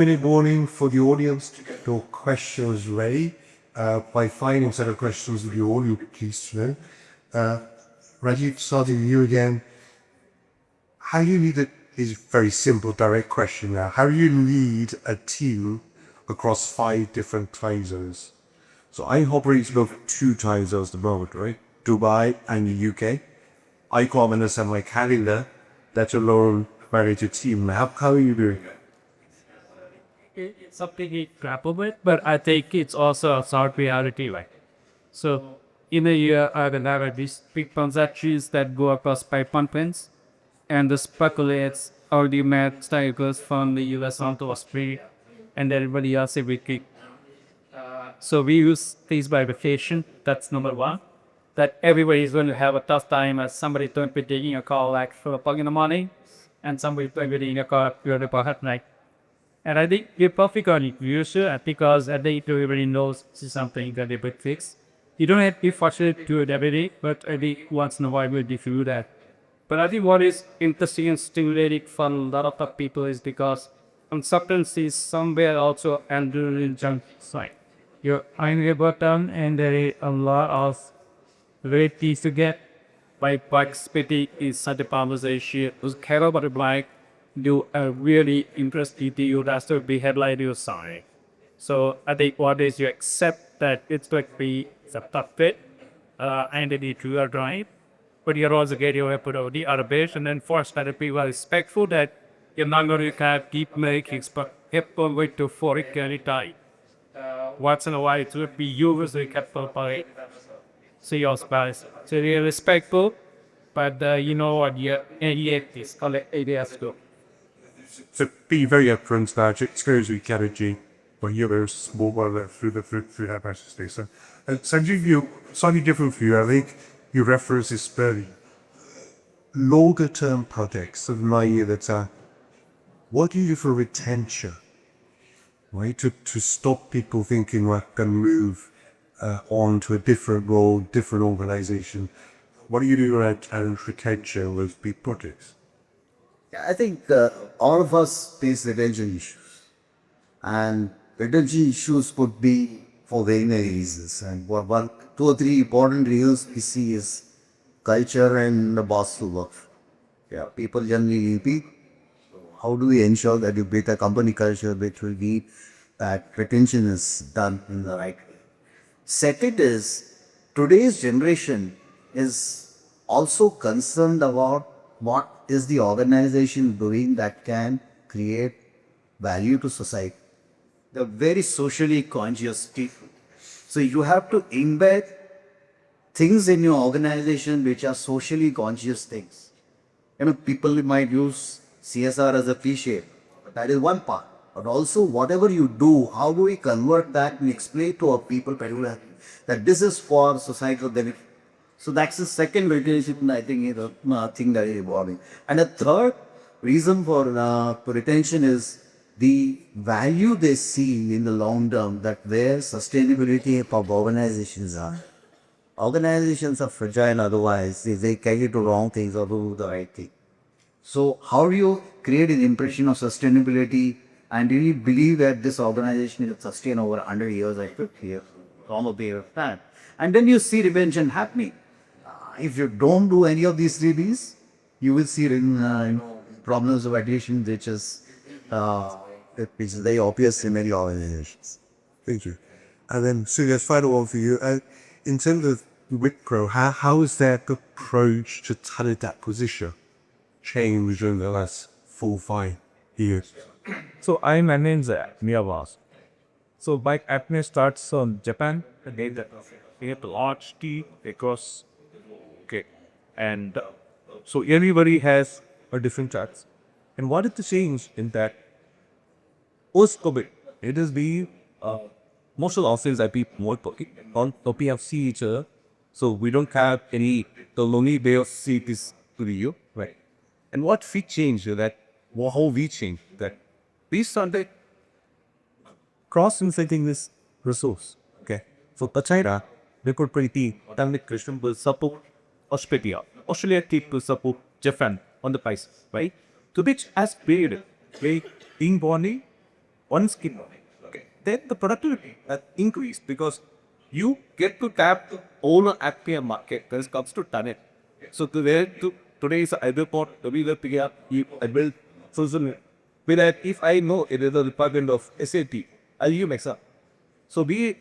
Minute warning for the audience to get your questions ready. By finding set of questions with you all, you'll be pleased to know. Rajeev, starting with you again. How do you lead is a very simple, direct question now. How do you lead a team across 5 different time zones? So I operate both 2 time zones at the moment, right? Dubai and the UK. I can't understand my calendar, let alone manage a team. How are you doing it? It's something we grapple with, but I think it's also a sort reality, right? So, in a year, I will have these big transactions that go across pipeline pins, and the speculates or the math cycles from the US onto Australia, and everybody else every week. So, we use these by vacation, that's number one. That everybody is going to have a tough time as somebody don't be taking a call like 4 o'clock in the morning, and somebody don't be taking a call at 2 o'clock at night. And I think we're perfectly used to it because I think everybody knows this is something that they would fix. You don't have to be fortunate to do it every day, but I think once in a while we'll do that. But I think what is interesting and stimulating for a lot of the people is because consultancy is somewhere also under junk side. You're unable done and there is a lot of varieties to get. My participation is such a conversation. Who's care about it like do a really interesting deal that's to be headline your side. So I think what is you accept that it's going to be a tough fit and it is your drive, but you're also getting your put over the other base and then force that people are respectful that you're not going to keep making but keep on wait to for it any time. Once in a while it would be you as the capital by see your spouse. So you're respectful, but you know what you're this collect ideas too. So be very upfront about it. It's going to be strategy, but you're very small one through that message. So, Sanjiv, you slightly different for you. I think you reference this early. Longer term projects of my year that what do you do for retention? Right? To stop people thinking we're going to move on to a different role, different organization. What do you do around talent retention with big projects? Yeah, I think all of us face retention issues, and retention issues could be for very many reasons. And one, 2 or 3 important reasons we see is culture and the boss to work. Yeah, people generally repeat. How do we ensure that you build a company culture which will be that retention is done in the right way? Second is today's generation is also concerned about what is the organization doing that can create value to society. They're very socially conscious people. So you have to embed things in your organization which are socially conscious things. People might use CSR as a cliche, but that is one part. But also whatever you do, how do we convert that and explain to our people that this is for societal benefit? So that's the second retention, I think, thing that is evolving. And a third reason for retention is the value they see in the long term, that where sustainability of organizations are. Organizations are fragile otherwise, they carry to wrong things or do the right thing. So how do you create an impression of sustainability and really believe that this organization will sustain over 100 years or 50 years, longer period of time? And then you see retention happening. If you don't do any of these 3Ds, you will see problems of attrition, which is very obvious in many organizations. Thank you. And then, Sujeth, final one for you. In terms of Wipro, how has their approach to talent acquisition changed in the last 4 or 5 years? So I manage Miyawaz. So bike apnea starts from Japan. They have a large T across. Okay, and so everybody has a different charts. And what is the change in that? Post COVID, it has been most of the offices that people more working on PFC each other. So we don't have any the lonely way of see this to you, right? And what we changed that how we changed that we started cross-inflating this resource. Okay. So China, they could pretty Tamil Christian will support Australia. Australia people support Japan on the price, right? To which has created a in bonding one skill. Okay. Then the productivity has increased because you get to tap the whole API market when it comes to talent. So today is I report we will pick up I build social. Whereas if I know it is a department of SAT, I'll use Excel. So we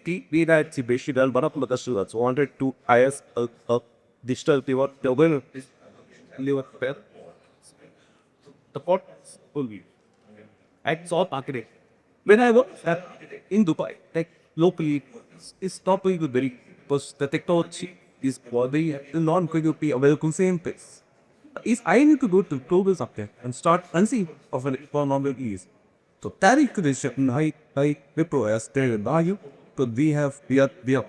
had basically one of the students wanted to hire a digital pivot double pair. The pot will be. I saw marketing. When I worked in Dubai, like locally, it's not going to be very because the technology is probably not going to be available same place. If I need to go to global subject and start unseen of an economic ease. So that equation I Wipro as there value, but we are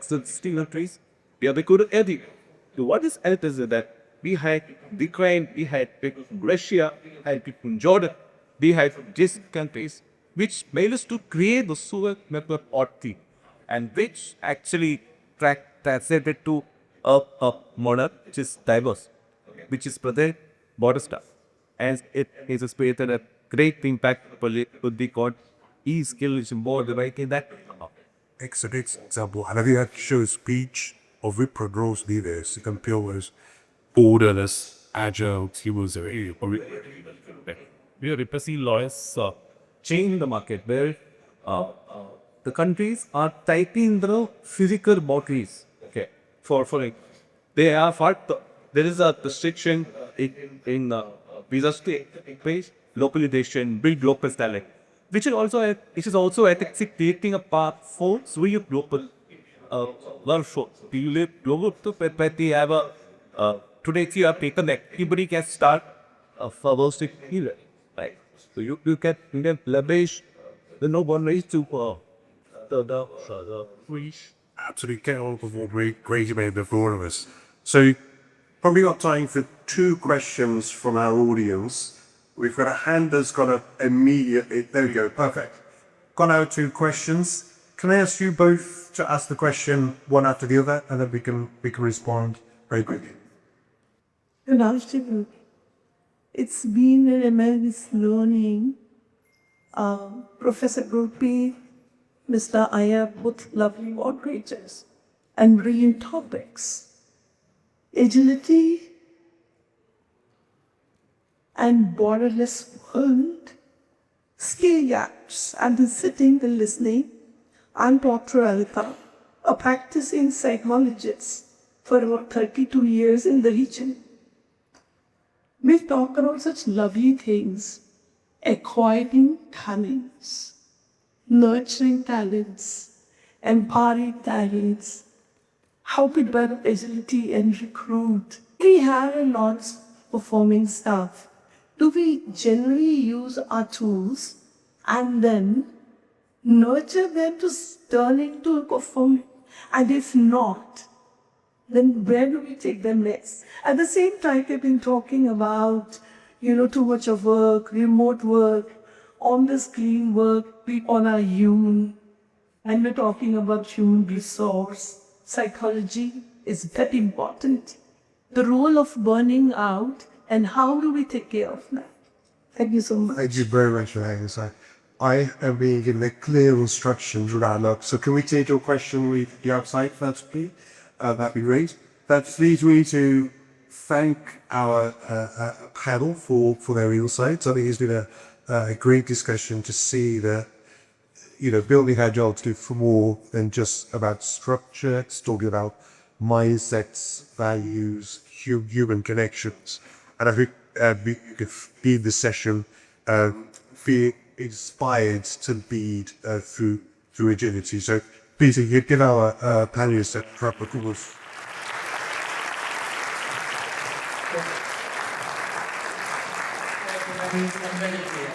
60 countries, we are good at everything. So what is it is that we had Ukraine, we had people from Russia, we had people from Jordan, we had from these countries, which made us to create the Suez Network Authority, and which actually translated to a model which is diverse, which is present border stuff. And it has created a great impact would be called e-skill is more the right in that. Excellent example. Have you had to show a speech of Wipro growth leaders to compare with Borderless Agile Teams? We are repressing lawyers change the market where the countries are tightening the physical boundaries. Okay, for like they are there is a restriction in visa state place localization, build local talent, which is also I think creating a path for Swedish global workforce. You live global to but they have today if you have taken that everybody can start a first period, right? So you can leverage the no boundaries to the reach. Absolutely get on with what great about the four of us. So probably got time for two questions from our audience. We've got a hand that's got an immediate. There we go. Perfect. Got our two questions. Can I ask you both to ask the question one after the other, and then we can respond very quickly. Good afternoon. It's been an immense learning. Professor Gurpreet, Mr. Iyer, both lovely moderators and brilliant topics. Agility and borderless world, skill gaps. I've been sitting and listening. I'm Dr. Alika, a practicing psychologist for about 32 years in the region. We've talked about such lovely things, acquiring talents, nurturing talents, empowering talents, how to develop agility and recruit. We have a lot of performing staff. Do we generally use our tools and then nurture them to turn into a performing? And if not, then where do we take them next? At the same time, we've been talking about, too much of work, remote work, on-the-screen work, we all are human. And we're talking about human resource. Psychology is very important. The role of burning out and how do we take care of that? Thank you so much. Thank you very much for having us. I am being given the clear instructions around that. So can we take your question with the outside first, please? That'd be great. That leads me to thank our panel for their insights. I think it's been a great discussion to see that, building agile to do for more than just about structure. It's talking about mindsets, values, human connections. And I think you could lead the session being inspired to lead through agility. So please, you give our panelists a proper applause. Very clear.